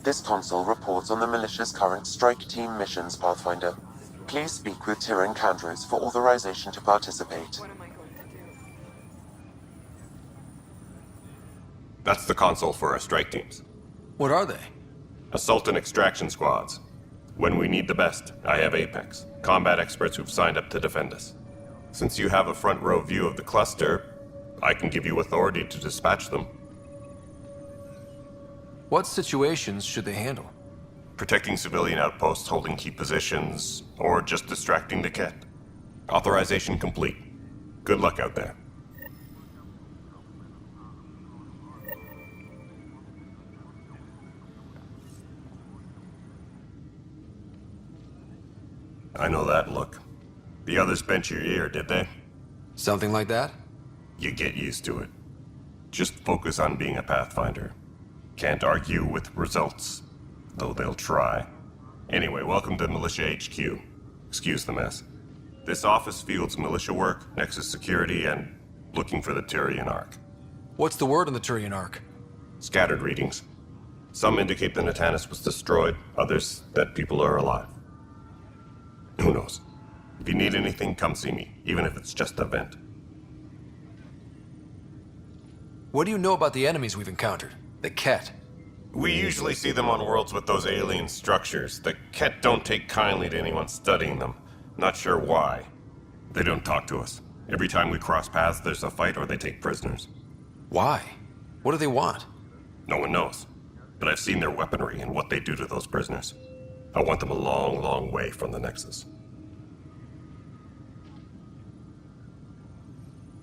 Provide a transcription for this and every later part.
This console reports on the militia's current strike team missions, Pathfinder. Please speak with Tyrion Candros for authorization to participate. That's the console for our strike teams. What are they? Assault and extraction squads. When we need the best, I have Apex, combat experts who've signed up to defend us. Since you have a front row view of the cluster, I can give you authority to dispatch them. What situations should they handle? Protecting civilian outposts, holding key positions, or just distracting the Ket. Authorization complete. Good luck out there. I know that look. The others bent your ear, did they? Something like that? You get used to it. Just focus on being a Pathfinder. Can't argue with results, though they'll try. Anyway, welcome to Militia HQ. Excuse the mess. This office fields militia work, Nexus security, and looking for the Tyrion Ark. What's the word on the Tyrion Ark? Scattered readings. Some indicate the Natanus was destroyed, others that people are alive. Who knows? If you need anything, come see me, even if it's just a vent. What do you know about the enemies we've encountered? The Ket? We usually see them on worlds with those alien structures. The Ket don't take kindly to anyone studying them. Not sure why. They don't talk to us. Every time we cross paths, there's a fight or they take prisoners. Why? What do they want? No one knows. But I've seen their weaponry and what they do to those prisoners. I want them a long, long way from the Nexus.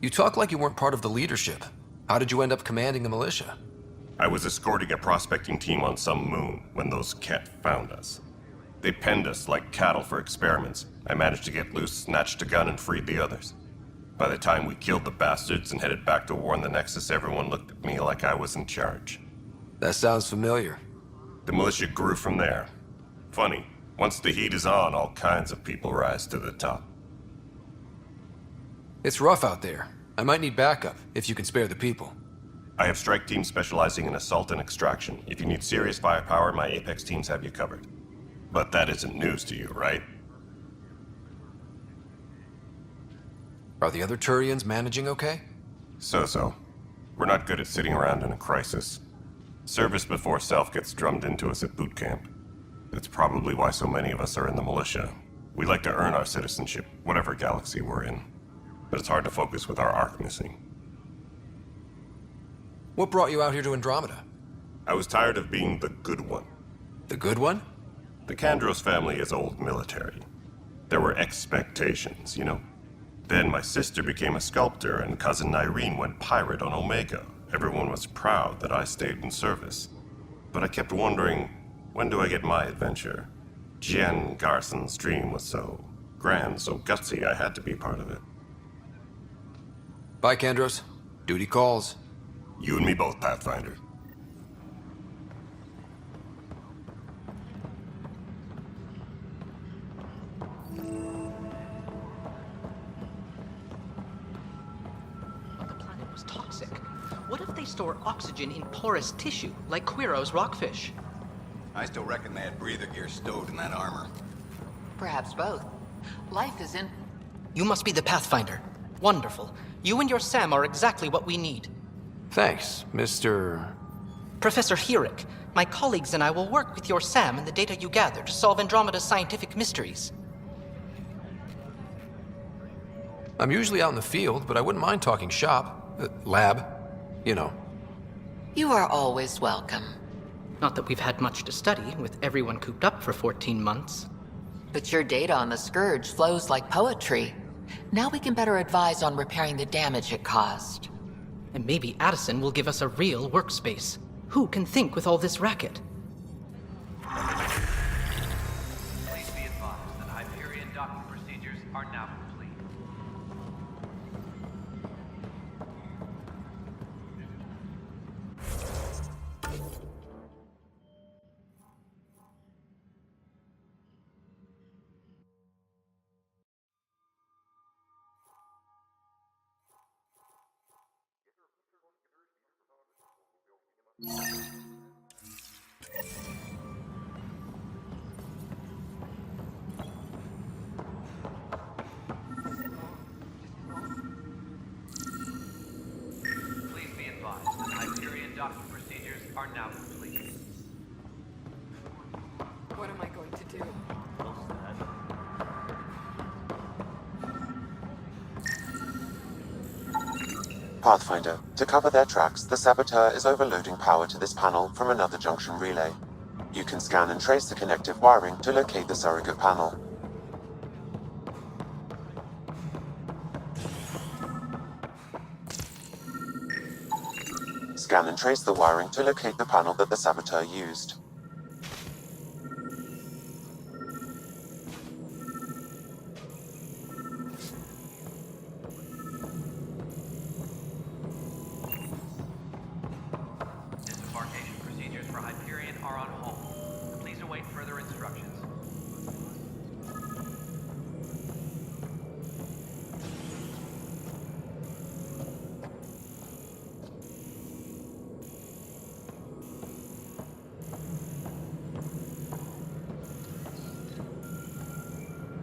You talk like you weren't part of the leadership. How did you end up commanding the militia? I was escorting a prospecting team on some moon when those Ket found us. They penned us like cattle for experiments. I managed to get loose, snatched a gun, and freed the others. By the time we killed the bastards and headed back to warn the Nexus, everyone looked at me like I was in charge. That sounds familiar. The militia grew from there. Funny, once the heat is on, all kinds of people rise to the top. It's rough out there. I might need backup, if you can spare the people. I have strike teams specializing in assault and extraction. If you need serious firepower, my Apex teams have you covered. But that isn't news to you, right? Are the other Turians managing okay? So-so. We're not good at sitting around in a crisis. Service before self gets drummed into us at boot camp. That's probably why so many of us are in the militia. We like to earn our citizenship, whatever galaxy we're in. But it's hard to focus with our arc missing. What brought you out here to Andromeda? I was tired of being the good one. The good one? The Candros family is old military. There were expectations, you know? Then my sister became a sculptor and cousin Irene went pirate on Omega. Everyone was proud that I stayed in service. But I kept wondering, when do I get my adventure? Jen Garson's dream was so grand, so gutsy, I had to be part of it. Bye, Candros. Duty calls. You and me both, Pathfinder. The planet was toxic. What if they store oxygen in porous tissue, like Quiro's rockfish? I still reckon they had breather gear stowed in that armor. Perhaps both. Life is in... You must be the Pathfinder. Wonderful. You and your Sam are exactly what we need. Thanks, Mr... Professor Herrick, my colleagues and I will work with your Sam and the data you gather to solve Andromeda's scientific mysteries. I'm usually out in the field, but I wouldn't mind talking shop. Lab. You know. You are always welcome. Not that we've had much to study, with everyone cooped up for 14 months. But your data on the Scourge flows like poetry. Now we can better advise on repairing the damage it caused. And maybe Addison will give us a real workspace. Who can think with all this racket? Please be advised that Hyperion docking procedures are now complete. docking procedures are now complete. What am I going to do? Pathfinder, to cover their tracks, the saboteur is overloading power to this panel from another junction relay. You can scan and trace the connective wiring to locate the surrogate panel. Scan and trace the wiring to locate the panel that the saboteur used. Disembarkation procedures for Hyperion are on hold. Please await further instructions.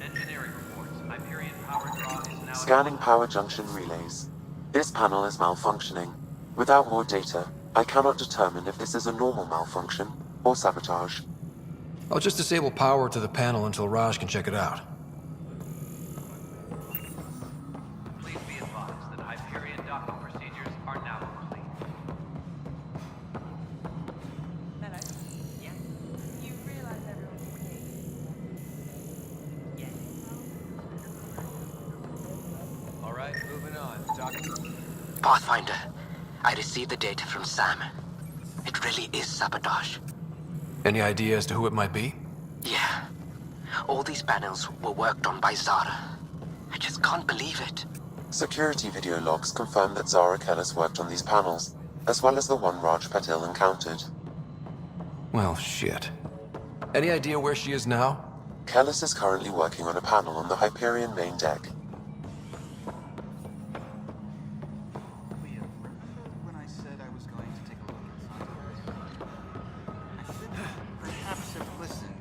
Engineering reports. Hyperion power draw is now... Scanning power junction relays. This panel is malfunctioning. Without more data, I cannot determine if this is a normal malfunction or sabotage. I'll just disable power to the panel until Raj can check it out. Please be advised that Hyperion docking procedures are now complete. Hello? Yeah? You realize everyone's okay? Yes. Alright, moving on. Pathfinder, I received the data from Sam. It really is sabotage. Any idea as to who it might be? Yeah. All these panels were worked on by Zara. I just can't believe it. Security video logs confirm that Zara Kellis worked on these panels, as well as the one Raj Patil encountered. Well, shit. Any idea where she is now? Kellis is currently working on a panel on the Hyperion main deck. When I said I was going to take a look inside, I should perhaps have listened.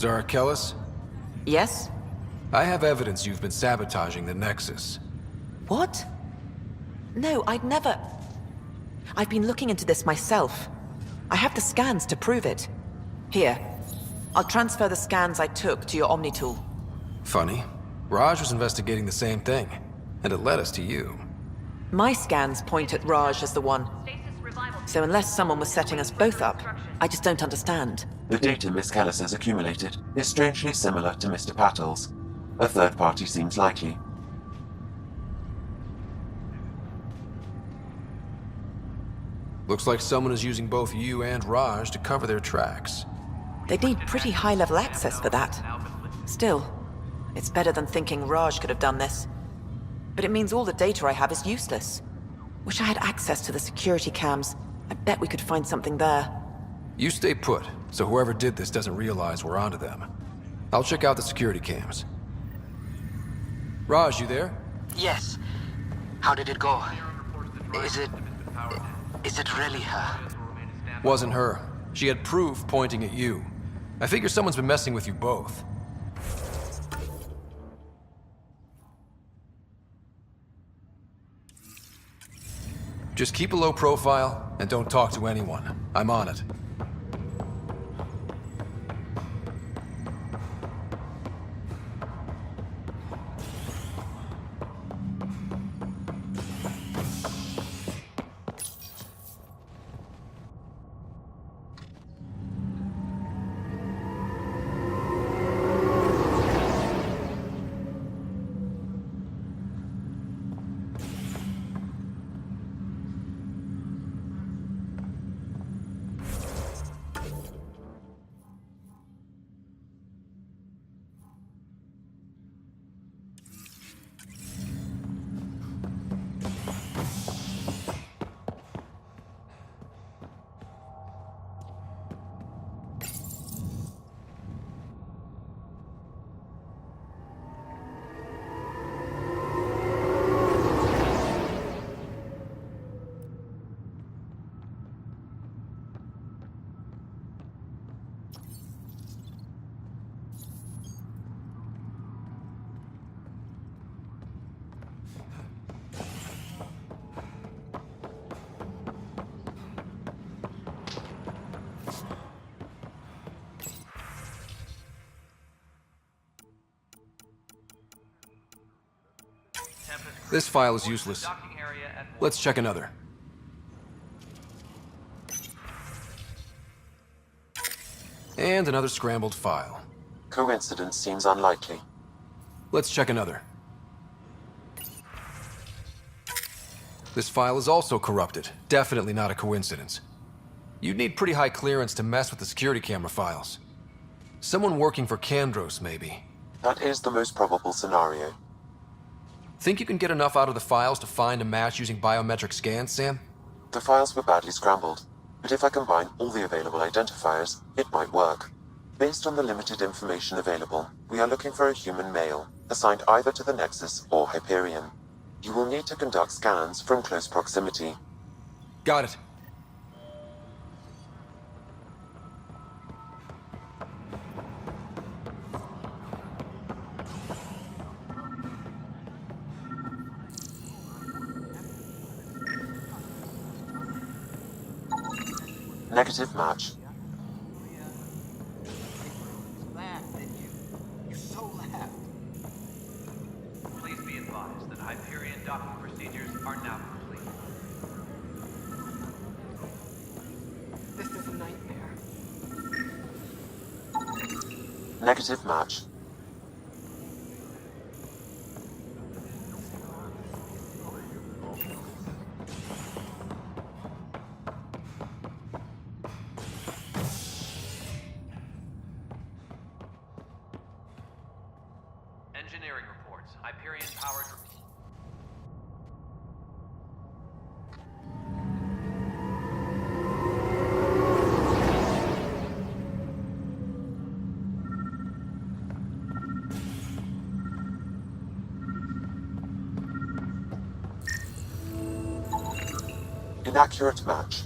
Zara Kellis? Yes? I have evidence you've been sabotaging the Nexus. What? No, I'd never... I've been looking into this myself. I have the scans to prove it. Here. I'll transfer the scans I took to your Omni tool. Funny. Raj was investigating the same thing, and it led us to you. My scans point at Raj as the one. So unless someone was setting us both up, I just don't understand. The data Miss Kellis has accumulated is strangely similar to Mr. Patil's. A third party seems likely. Looks like someone is using both you and Raj to cover their tracks. They'd need pretty high-level access for that. Still, it's better than thinking Raj could have done this. But it means all the data I have is useless. Wish I had access to the security cams. I bet we could find something there. You stay put, so whoever did this doesn't realize we're onto them. I'll check out the security cams. Raj, you there? Yes. How did it go? Is it really her? Wasn't her. She had proof pointing at you. I figure someone's been messing with you both. Just keep a low profile and don't talk to anyone. I'm on it. This file is useless. Let's check another. And another scrambled file. Coincidence seems unlikely. Let's check another. This file is also corrupted. Definitely not a coincidence. You'd need pretty high clearance to mess with the security camera files. Someone working for Kandros, maybe. That is the most probable scenario. Think you can get enough out of the files to find a match using biometric scans, Sam? The files were badly scrambled, but if I combine all the available identifiers, it might work. Based on the limited information available, we are looking for a human male, assigned either to the Nexus or Hyperion. You will need to conduct scans from close proximity. Got it. Negative match. Laugh, didn't you? You so laughed. Please be advised that Hyperion docking procedures are now complete. This is a nightmare. Negative match. Engineering reports. Hyperion powered. Inaccurate match.